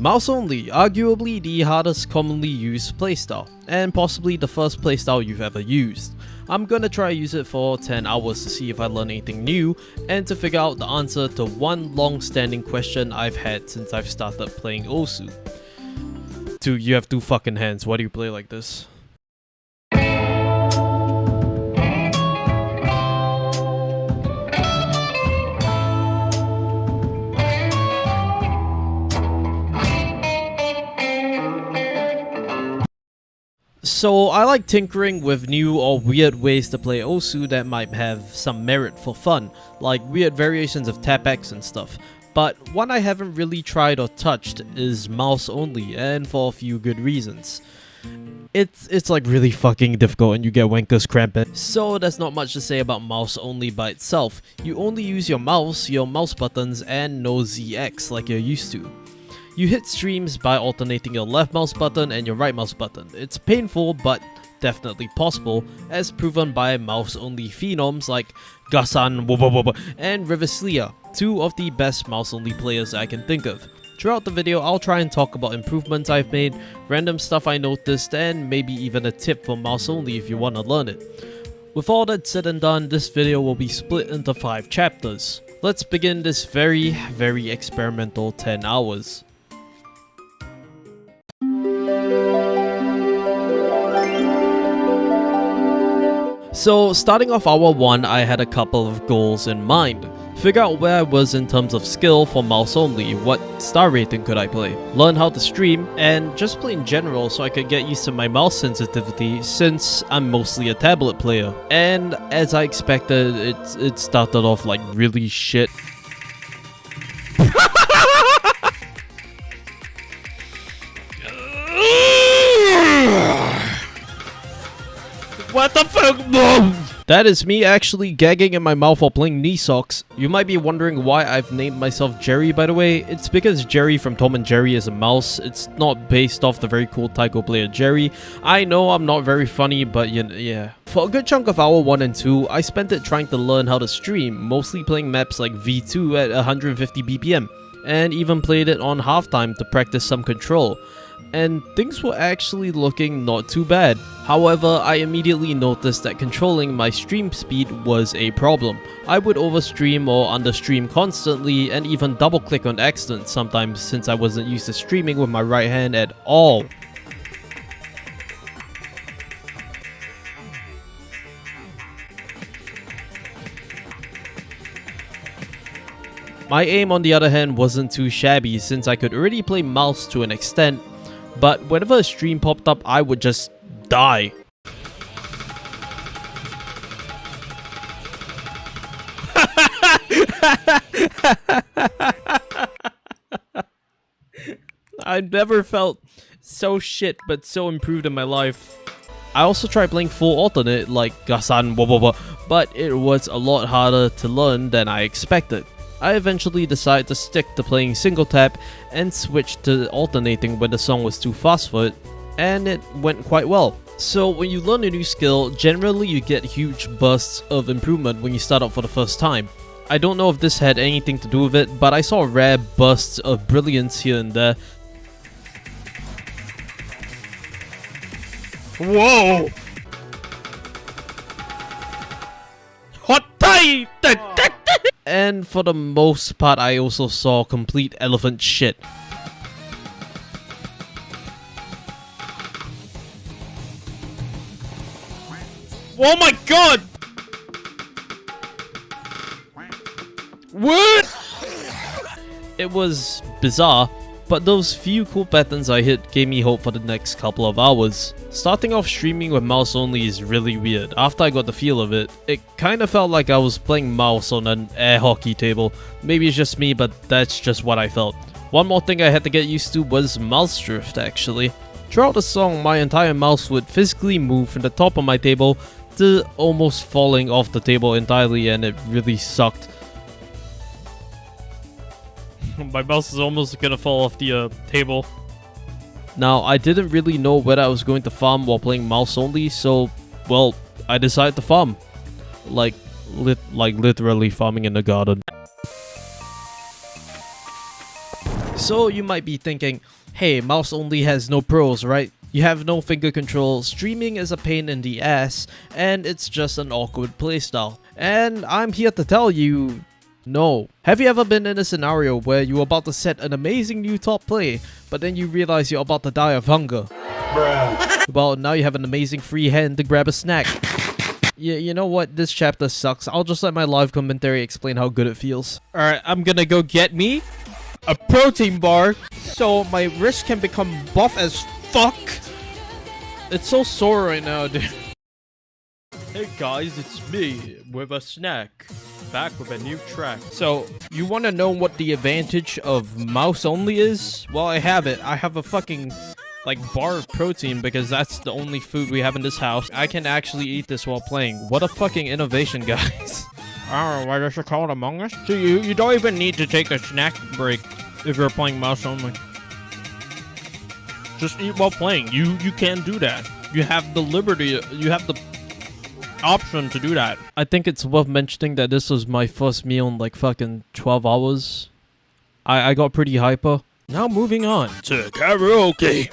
Mouse only, arguably the hardest commonly used playstyle, and possibly the first playstyle you've ever used. I'm gonna try use it for 10 hours to see if I learn anything new, and to figure out the answer to one long-standing question I've had since I've started playing Osu. Dude, you have two fucking hands, why do you play like this? So I like tinkering with new or weird ways to play Osu that might have some merit for fun, like weird variations of tap X and stuff. But one I haven't really tried or touched is mouse only, and for a few good reasons. It's like really fucking difficult and you get wanker's cramp. So there's not much to say about mouse only by itself. You only use your mouse buttons, and no ZX like you're used to. You hit streams by alternating your left mouse button and your right mouse button. It's painful, but definitely possible, as proven by mouse-only phenoms like Gasan and Riviclia, two of the best mouse-only players I can think of. Throughout the video, I'll try and talk about improvements I've made, random stuff I noticed, and maybe even a tip for mouse-only if you want to learn it. With all that said and done, this video will be split into 5 chapters. Let's begin this very experimental 10 hours. So starting off hour 1, I had a couple of goals in mind. Figure out where I was in terms of skill for mouse only, what star rating could I play, learn how to stream, and just play in general so I could get used to my mouse sensitivity since I'm mostly a tablet player. And as I expected, it started off like really shit. What the fuck? That is me actually gagging in my mouth while playing knee socks. You might be wondering why I've named myself Jerry, by the way. It's because Jerry from Tom and Jerry is a mouse. It's not based off the very cool taiko player Jerry. I know I'm not very funny, but yeah. For a good chunk of hour 1 and 2, I spent it trying to learn how to stream, mostly playing maps like V2 at 150 BPM, and even played it on halftime to practice some control. And things were actually looking not too bad. However, I immediately noticed that controlling my stream speed was a problem. I would overstream or understream constantly, and even double click on accident sometimes since I wasn't used to streaming with my right hand at all. My aim on the other hand wasn't too shabby since I could already play mouse to an extent, but whenever a stream popped up, I would just die. I've never felt so shit but so improved in my life. I also tried playing full alternate like Gasan but it was a lot harder to learn than I expected. I eventually decided to stick to playing single tap and switched to alternating when the song was too fast for it, and it went quite well. So when you learn a new skill, generally you get huge bursts of improvement when you start out for the first time. I don't know if this had anything to do with it, but I saw rare bursts of brilliance here and there. Whoa! Hot tie! And for the most part, I also saw complete elephant shit. Oh my god! What? It was bizarre, but those few cool patterns I hit gave me hope for the next couple of hours. Starting off streaming with mouse only is really weird. After I got the feel of it, it kinda felt like I was playing mouse on an air hockey table. Maybe it's just me, but that's just what I felt. One more thing I had to get used to was mouse drift actually. Throughout the song, my entire mouse would physically move from the top of my table to almost falling off the table entirely, and it really sucked. My mouse is almost gonna fall off the table. Now, I didn't really know whether I was going to farm while playing mouse only, so, well, I decided to farm. Like literally farming in the garden. So you might be thinking, hey, mouse only has no pros, right? You have no finger control, streaming is a pain in the ass, and it's just an awkward playstyle. And I'm here to tell you, no. Have you ever been in a scenario where you're about to set an amazing new top play, but then you realize you're about to die of hunger? Bruh. Well, now you have an amazing free hand to grab a snack. You know what? This chapter sucks. I'll just let my live commentary explain how good it feels. Alright, I'm gonna go get me a protein bar so my wrist can become buff as fuck. It's so sore right now, dude. Hey guys, it's me with a snack. Back with a new track. So, you wanna know what the advantage of mouse only is? Well, I have it. I have a fucking like bar of protein because that's the only food we have in this house. I can actually eat this while playing. What a fucking innovation, guys. I don't know why this is called Among Us. So you don't even need to take a snack break if you're playing mouse only. Just eat while playing. You can do that. You have the liberty, you have the option to do that. I think it's worth mentioning that this was my first meal in like fucking 12 hours. I got pretty hyper. Now moving on to karaoke.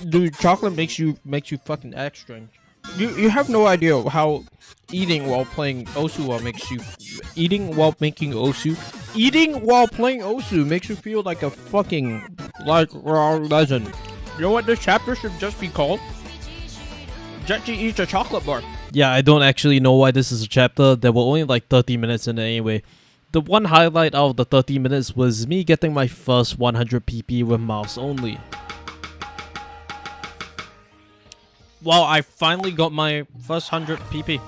Dude, chocolate makes you fucking act strange. You have no idea how eating while playing Osu makes you. Eating while playing Osu makes you feel like a fucking legend. You know what this chapter should just be called? Tzechi eats a chocolate bar. Yeah, I don't actually know why this is a chapter. There were only like 30 minutes in it anyway. The one highlight out of the 30 minutes was me getting my first 100 PP with mouse only. Wow, I finally got my first 100 PP.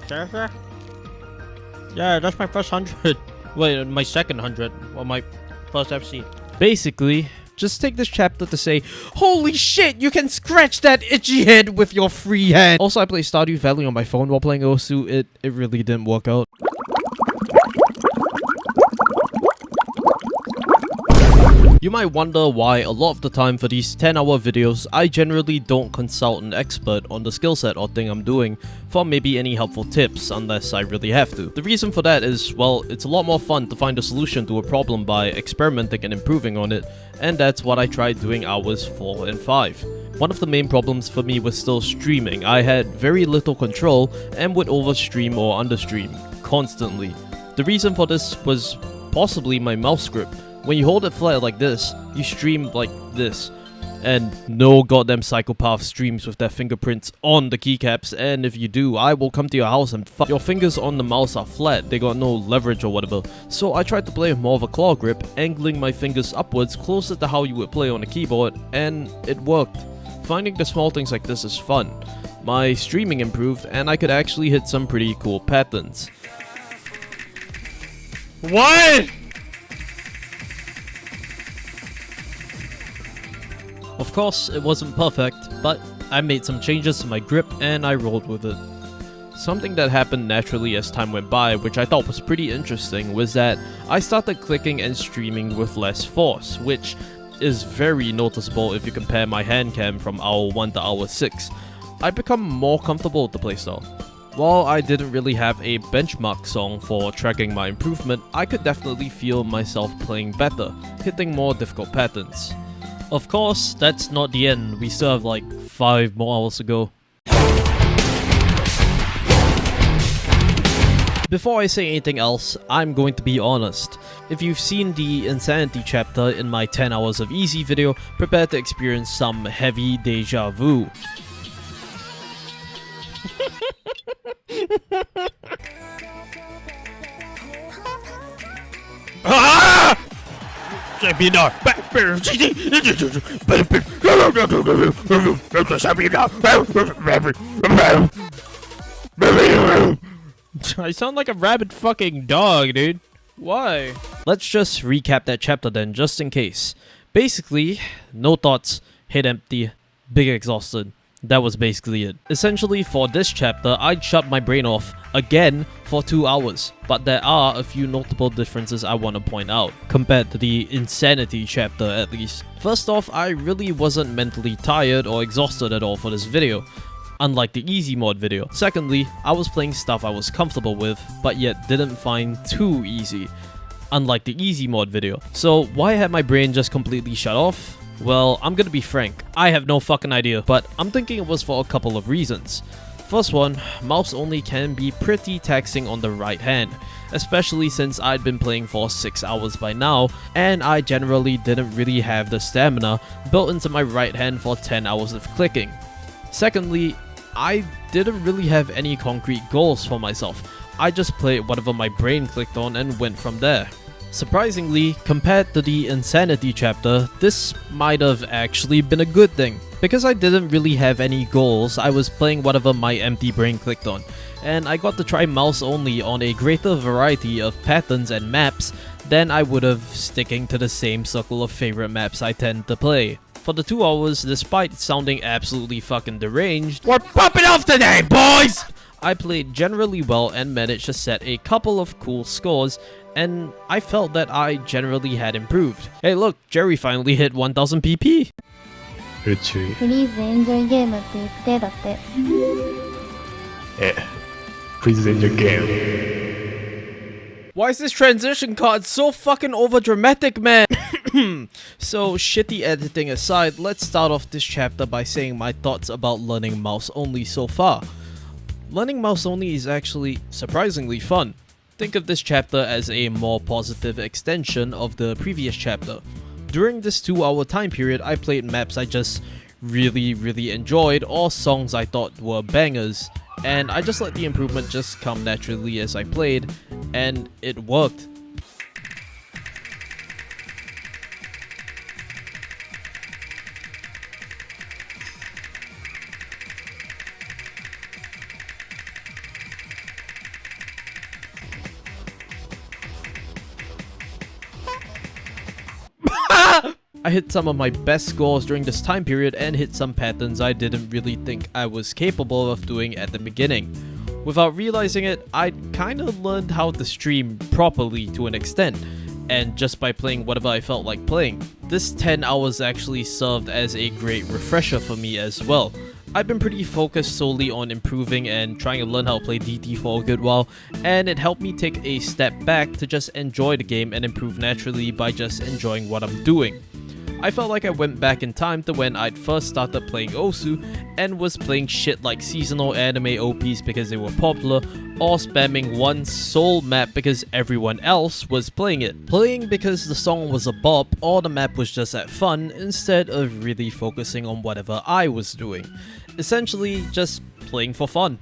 Seriously? Yeah, that's my first 100. Wait, my second 100. Well, my first FC. Basically, just take this chapter to say, holy shit, you can scratch that itchy head with your free hand. Also, I play Stardew Valley on my phone while playing Osu. It really didn't work out. You might wonder why a lot of the time for these 10-hour videos, I generally don't consult an expert on the skill set or thing I'm doing for maybe any helpful tips unless I really have to. The reason for that is, well, it's a lot more fun to find a solution to a problem by experimenting and improving on it, and that's what I tried doing hours 4 and 5. One of the main problems for me was still streaming. I had very little control and would overstream or understream constantly. The reason for this was possibly my mouse grip. When you hold it flat like this, you stream like this. And no goddamn psychopath streams with their fingerprints on the keycaps, and if you do, I will come to your house and fuck. Your fingers on the mouse are flat, they got no leverage or whatever. So I tried to play with more of a claw grip, angling my fingers upwards closer to how you would play on a keyboard, and it worked. Finding the small things like this is fun. My streaming improved, and I could actually hit some pretty cool patterns. What?! Of course, it wasn't perfect, but I made some changes to my grip and I rolled with it. Something that happened naturally as time went by, which I thought was pretty interesting, was that I started clicking and streaming with less force, which is very noticeable if you compare my hand cam from hour 1 to hour 6. I've become more comfortable with the playstyle. While I didn't really have a benchmark song for tracking my improvement, I could definitely feel myself playing better, hitting more difficult patterns. Of course, that's not the end. We still have like 5 more hours to go. Before I say anything else, I'm going to be honest. If you've seen the Insanity chapter in my 10 hours of easy video, prepare to experience some heavy deja vu. Ah! I sound like a rabid fucking dog, dude. Why? Let's just recap that chapter then, just in case. Basically, no thoughts, head empty, big exhausted. That was basically it. Essentially, for this chapter, I'd shut my brain off again for 2 hours, but there are a few notable differences I want to point out, compared to the Insanity chapter at least. First off, I really wasn't mentally tired or exhausted at all for this video, unlike the easy mod video. Secondly, I was playing stuff I was comfortable with, but yet didn't find too easy, unlike the easy mod video. So why had my brain just completely shut off? Well, I'm gonna be frank, I have no fucking idea, but I'm thinking it was for a couple of reasons. First one, mouse only can be pretty taxing on the right hand, especially since I'd been playing for 6 hours by now, and I generally didn't really have the stamina built into my right hand for 10 hours of clicking. Secondly, I didn't really have any concrete goals for myself. I just played whatever my brain clicked on and went from there. Surprisingly, compared to the Insanity chapter, this might have actually been a good thing. Because I didn't really have any goals, I was playing whatever my empty brain clicked on, and I got to try mouse only on a greater variety of patterns and maps than I would have sticking to the same circle of favorite maps I tend to play. For the 2 hours, despite sounding absolutely fucking deranged, we're popping off today, boys! I played generally well and managed to set a couple of cool scores, and I felt that I generally had improved. Hey look, Jerry finally hit 1000 PP! 宇宙へ Please enjoy game って言ってだって。Please end your game. Why is this transition card so fucking overdramatic, man? So, shitty editing aside, let's start off this chapter by saying my thoughts about learning mouse only so far. Learning mouse only is actually surprisingly fun. Think of this chapter as a more positive extension of the previous chapter. During this 2 hour time period, I played maps I just really enjoyed or songs I thought were bangers, and I just let the improvement just come naturally as I played, and it worked. I hit some of my best scores during this time period and hit some patterns I didn't really think I was capable of doing at the beginning. Without realizing it, I'd kinda learned how to stream properly to an extent, and just by playing whatever I felt like playing. This 10 hours actually served as a great refresher for me as well. I've been pretty focused solely on improving and trying to learn how to play DT for a good while, and it helped me take a step back to just enjoy the game and improve naturally by just enjoying what I'm doing. I felt like I went back in time to when I'd first started playing Osu and was playing shit like seasonal anime OPs because they were popular, or spamming one sole map because everyone else was playing it. Playing because the song was a bop or the map was just that fun instead of really focusing on whatever I was doing. Essentially, just playing for fun.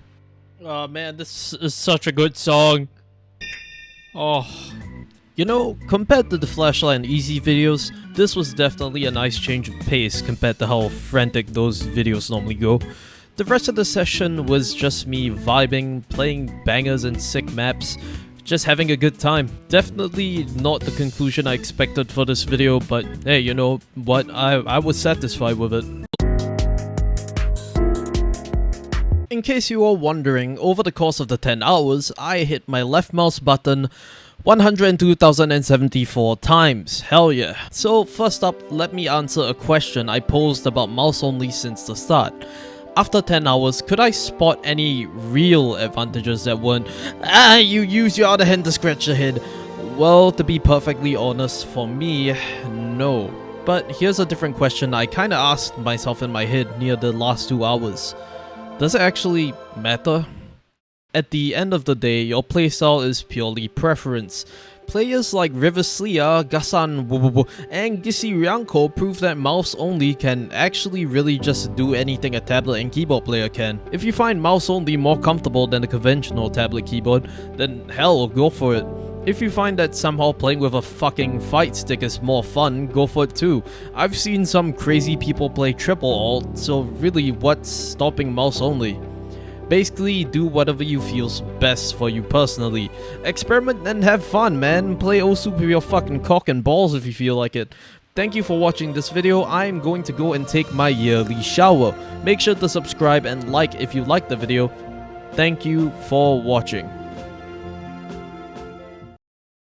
Oh man, this is such a good song. Oh. You know, compared to the Flashlight and Easy videos, this was definitely a nice change of pace compared to how frantic those videos normally go. The rest of the session was just me vibing, playing bangers and sick maps, just having a good time. Definitely not the conclusion I expected for this video, but hey, you know what, I was satisfied with it. In case you are wondering, over the course of the 10 hours, I hit my left mouse button 102,074 times. Hell yeah. So first up, let me answer a question I posed about mouse only since the start. After 10 hours, could I spot any real advantages that weren't, you use your other hand to scratch your head? Well, to be perfectly honest, for me, no. But here's a different question I kinda asked myself in my head near the last 2 hours. Does it actually matter? At the end of the day, your playstyle is purely preference. Players like Riviclia, Gasan, and Gisi Ryanko prove that mouse only can actually really just do anything a tablet and keyboard player can. If you find mouse only more comfortable than a conventional tablet keyboard, then hell, go for it. If you find that somehow playing with a fucking fight stick is more fun, go for it too. I've seen some crazy people play triple alt, so really what's stopping mouse only? Basically, do whatever you feels best for you personally. Experiment and have fun, man. Play Osu with your fucking cock and balls if you feel like it. Thank you for watching this video. I am going to go and take my yearly shower. Make sure to subscribe and like if you liked the video. Thank you for watching.